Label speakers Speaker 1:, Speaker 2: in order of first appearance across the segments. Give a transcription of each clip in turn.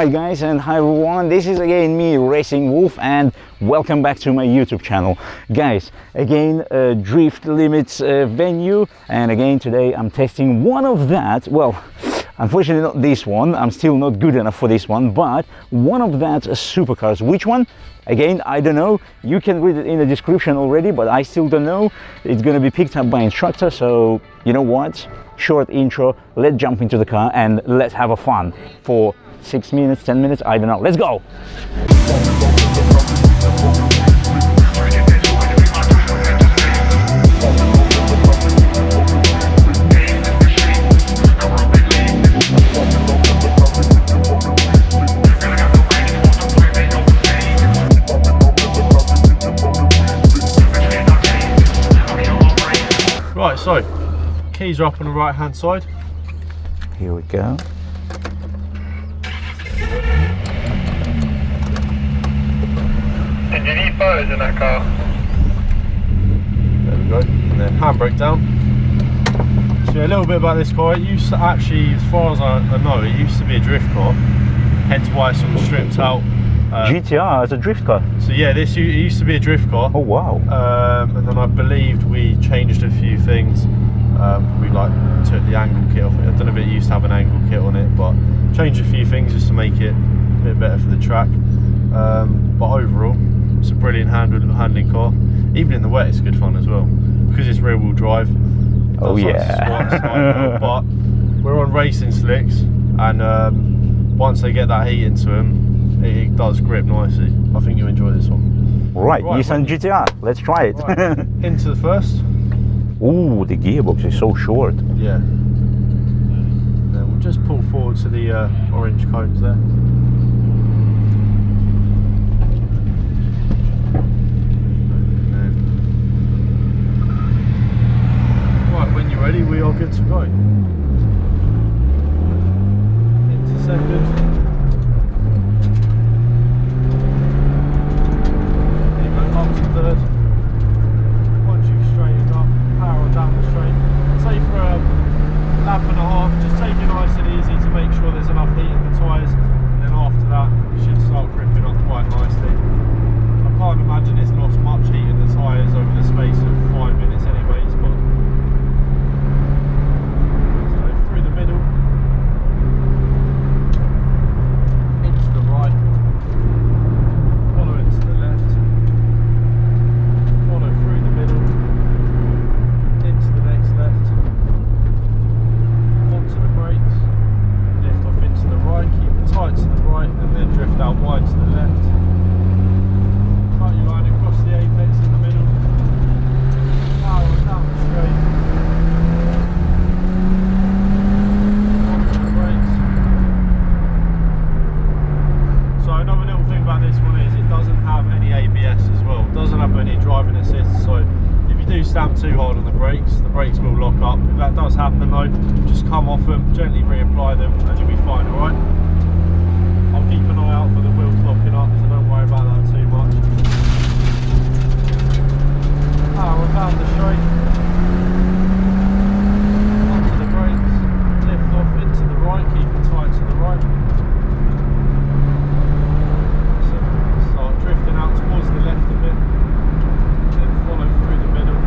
Speaker 1: Hi guys and hi everyone, this is again me, Racing Wolf, and welcome back to my YouTube channel. Guys, again DriftLimits venue, and again today I'm testing one of that. Well, unfortunately not this one, I'm still not good enough for this one, but one of that supercars. Which one? Again, I don't know. You can read it in the description already, but I still don't know. It's gonna be picked up by instructor, so you know what? Short intro, let's jump into the car and let's have a fun for 6 minutes, 10 minutes, I don't know. Let's go!
Speaker 2: Right, so keys are up on the right hand side.
Speaker 1: Here we go.
Speaker 3: Did you need photos in that car?
Speaker 2: There we go. And then handbrake down. So yeah, a little bit about this car. It used to actually, as far as I know, it used to be a drift car. Hence why it's sort of stripped out.
Speaker 1: GT-R as a drift car.
Speaker 2: So yeah, it used to be a drift car.
Speaker 1: Oh wow.
Speaker 2: And then I believed we changed a few things. We like took the angle kit off it. I don't know if it used to have an angle kit on it, but changed a few things just to make it a bit better for the track. But overall, it's a brilliant handling car. Even in the wet, it's good fun as well because it's rear-wheel drive.
Speaker 1: Oh yeah.
Speaker 2: But we're on racing slicks, and once they get that heat into them, it does grip nicely. I think you'll enjoy this one.
Speaker 1: Right, Nissan GT-R. Let's try it.
Speaker 2: Right. Into the first.
Speaker 1: Ooh, the gearbox is so short.
Speaker 2: Yeah. Then we'll just pull forward to the orange cones there. Right, when you're ready, we are good to go. Into second. Up to third. Once you've straightened up, power down the straight. Say for a lap and a half, just take it nice and easy to make sure there's enough heat in the tyres, and then after that it should start gripping up quite nicely. I can't imagine it's lost much heat in the tyres over the space of 5 minutes anyways, but so through the middle, into the right, follow it to the left, follow through the middle, into the next left, onto the brakes, lift off into the right, keep it tight to the right, and then drift out wide to the left. Cut your line across the apex in the middle, power down the straight, onto the brakes. So another little thing about this one is it doesn't have any ABS as well, it doesn't have any driving assist, so if you do stamp too hard on the brakes will lock up. If that does happen though, just come off them, gently reapply them, and you'll be fine, alright? I'll keep an eye out for the wheels locking up, so don't worry about that too much. Power down the straight, onto the brakes, lift off into the right, keep it tight to the right. So start drifting out towards the left a bit, then follow through the middle,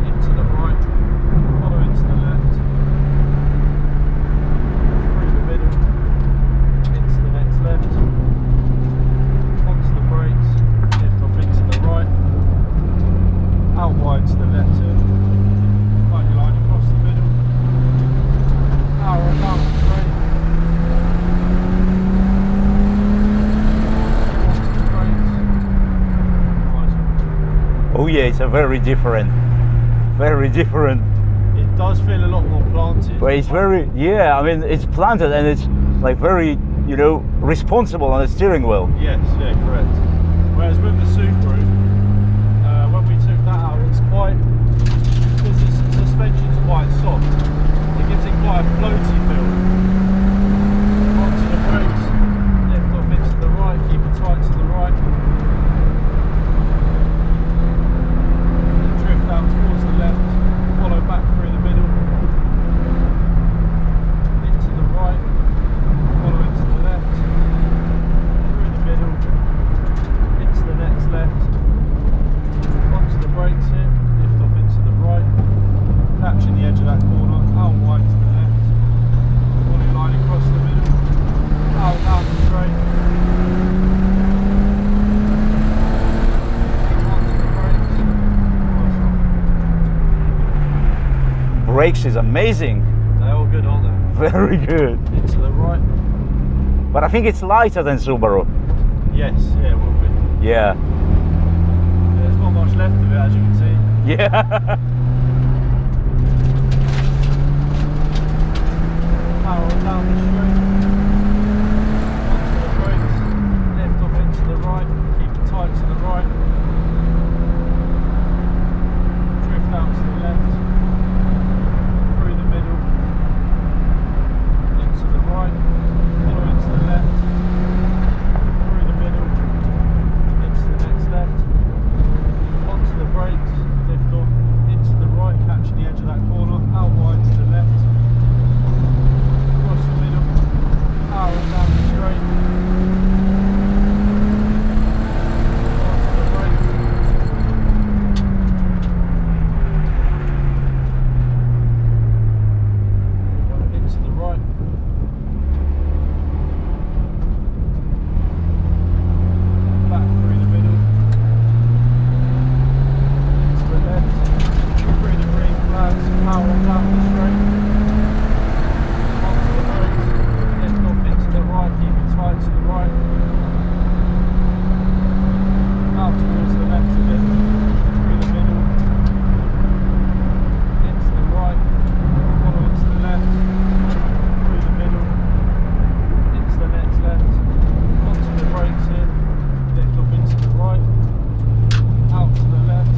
Speaker 2: into the right, follow into the left, through the middle, into the next left, onto the brakes, lift off into the right, out wide to the left here, line your line across the middle, power down the straight, onto the brakes, nice.
Speaker 1: Oh yeah, it's a very different.
Speaker 2: It does feel a lot more planted.
Speaker 1: But it's very, yeah, I mean, it's planted and it's like very, you know, responsible on the steering wheel.
Speaker 2: Yes, yeah, correct. Whereas with the Subaru, when we took that out, it's quite, because the suspension's quite soft, it gives it quite a floaty feel. Onto the brakes, lift off into the right, keep it tight to the right. Then drift out towards the left, follow back through the middle, into the right,
Speaker 1: brakes is amazing.
Speaker 2: They're all good, aren't they?
Speaker 1: Very good.
Speaker 2: Into the right.
Speaker 1: But I think it's lighter than Subaru.
Speaker 2: Yes, yeah, it will be.
Speaker 1: Yeah.
Speaker 2: There's not much left of it, as you can see.
Speaker 1: Yeah.
Speaker 2: Power down the straight. Onto the brakes. Left off into the right. Keep it tight to the right. Drift out to the left. Through the middle. Into the right. Follow into the left. Through the middle. Into the next left. Onto the brakes. Lift off. Into the right. Catching the edge of that corner. Out wide to the left. Across the middle. Power down the straight. Onto the brakes. Into the right. Back through the middle. Into the left. Through the green flags. Power down the straight. Onto the brakes. Lift off into the right. Keep it tight to the right. Out towards the left a bit. Through the middle. Into the right. Follow into the left. Through the middle. Into the next left. Onto the brakes here. Lift off into the right. Out to the left.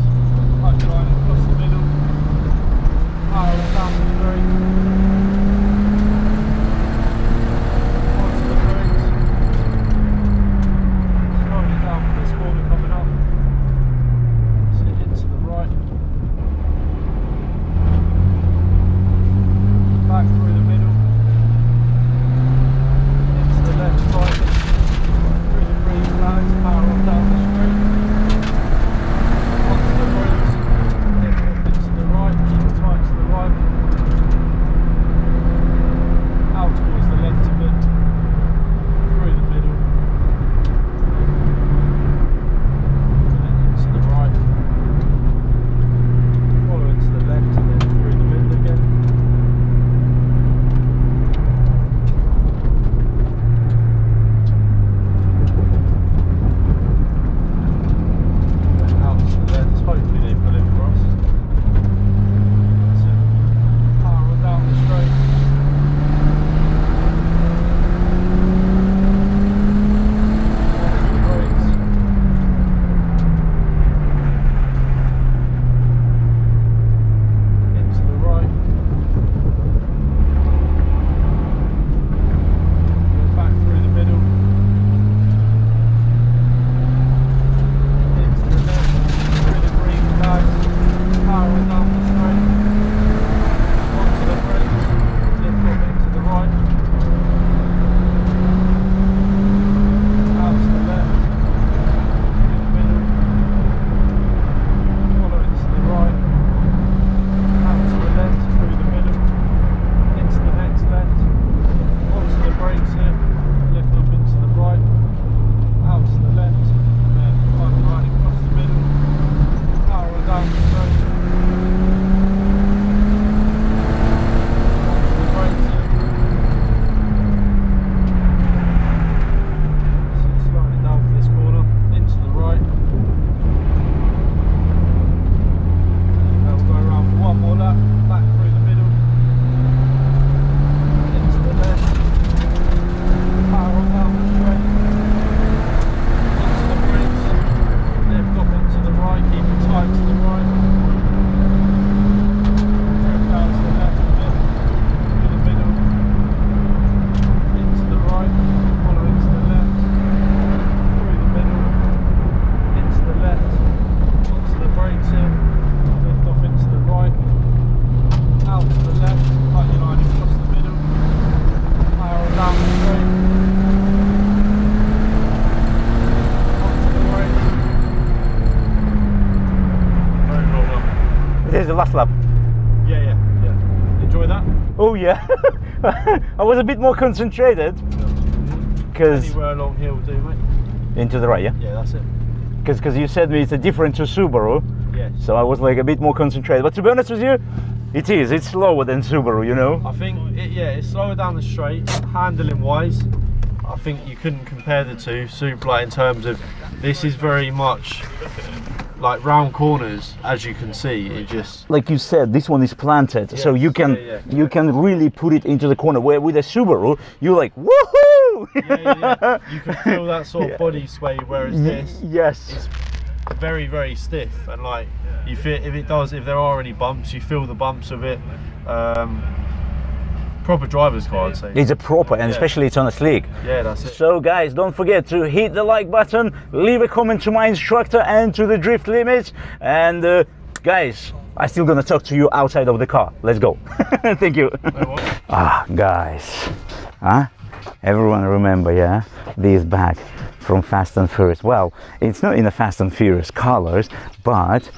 Speaker 2: Pipeline across the middle. Power down the straight. Onto the brakes. Slowing it down for this corner coming up. Sit into the right. Back through the middle. Into the left side. Through the green flags. Power on down the straight. Onto the brakes. Lift off into the right. Keep it tight to the right. Out towards the left a bit. Through the middle. And then into the right. Follow into the left and then through the middle again. Then out to the left. Hopefully they pull in for us. That's it. Power down the straight. Onto the brakes. Into the right. Go back through the middle. Into the left. Through the green flags. Power down the straight. Onto the brakes. Lift off into the right. Out to the left. Through the middle. Follow into the right. Out to the left. Through the middle. Into the next left. Onto the brakes here. Lift off into the right. Out to the left. And then pipeline across the middle. Power down the straight. Onto the brakes here. So slowing it down for this corner. Into the right. Now we'll go around for one more lap. Back through the middle. Into the left. Power on down the straight. Onto the brakes. Lift off into the right. Keep it tight to the right. Drift out to the left a bit. Through the middle. Into the right. Follow into the left. Through the middle. Into the left. Onto the brakes here. Lift off into the right. Out to the left. Pipeline across the middle. Power down the straight. Onto the brakes. Very well done.
Speaker 1: This is the last lap.
Speaker 2: Yeah. Enjoy that?
Speaker 1: Oh yeah. I was a bit more concentrated because
Speaker 2: Anywhere along here will do, mate.
Speaker 1: into the right, yeah.
Speaker 2: Yeah, that's it.
Speaker 1: Because you said me it's a different to Subaru,
Speaker 2: Yes.
Speaker 1: so I was like a bit more concentrated. But to be honest with you, It is. It's slower than Subaru, you know.
Speaker 2: I think, it's slower down the straight. Handling wise, I think you couldn't compare the two. Supra, in terms of, this is very much like round corners, as you can see. It just,
Speaker 1: like you said, this one is planted,
Speaker 2: yes,
Speaker 1: so you can you can really put it into the corner. Where with a Subaru, you're like woohoo!
Speaker 2: You can feel that sort of body sway, whereas this,
Speaker 1: yes,
Speaker 2: very, very stiff, and like you feel if there are any bumps, you feel the bumps of it. Proper driver's car, I'd say.
Speaker 1: it's a proper, and especially it's on a slick.
Speaker 2: Yeah, that's it.
Speaker 1: So guys, don't forget to hit the like button, leave a comment to my instructor and to the Drift Limits, and guys, I'm still gonna talk to you outside of the car. Let's go. Thank you. Guys, everyone remember, this bag from Fast and Furious. Well, it's not in the Fast and Furious colors, but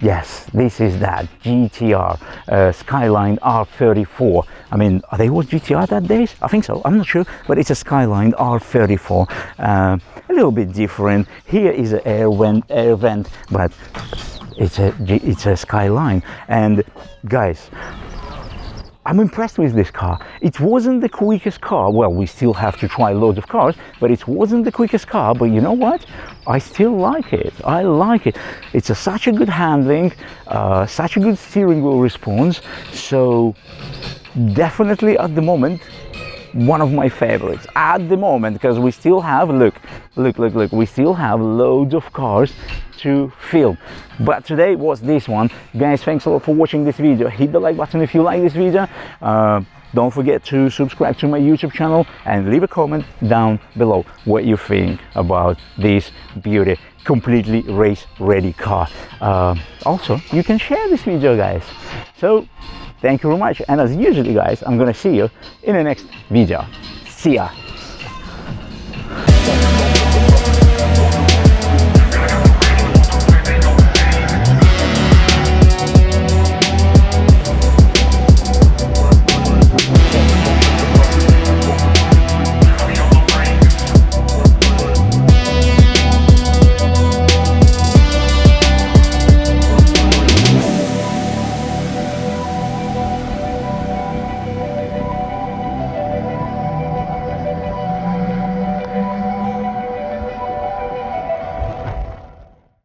Speaker 1: yes, this is that GT-R SkyLine R34. I mean, are they what GT-R that days? I think so, I'm not sure, but it's a SkyLine R34. A little bit different. Here is an air vent, but it's a SkyLine. And guys, I'm impressed with this car. It wasn't the quickest car. Well, we still have to try loads of cars, but it wasn't the quickest car. But you know what? I still like it. I like it. It's such a good handling, such a good steering wheel response. So definitely at the moment, one of my favorites at the moment, because we still have, look, we still have loads of cars to film, but today was this one. Guys, thanks a lot for watching this video. Hit the like button if you like this video. Don't forget to subscribe to my YouTube channel and leave a comment down below what you think about this beauty, completely race ready car. Also, you can share this video, guys. So thank you very much, and as usual, guys, I'm gonna see you in the next video. See ya.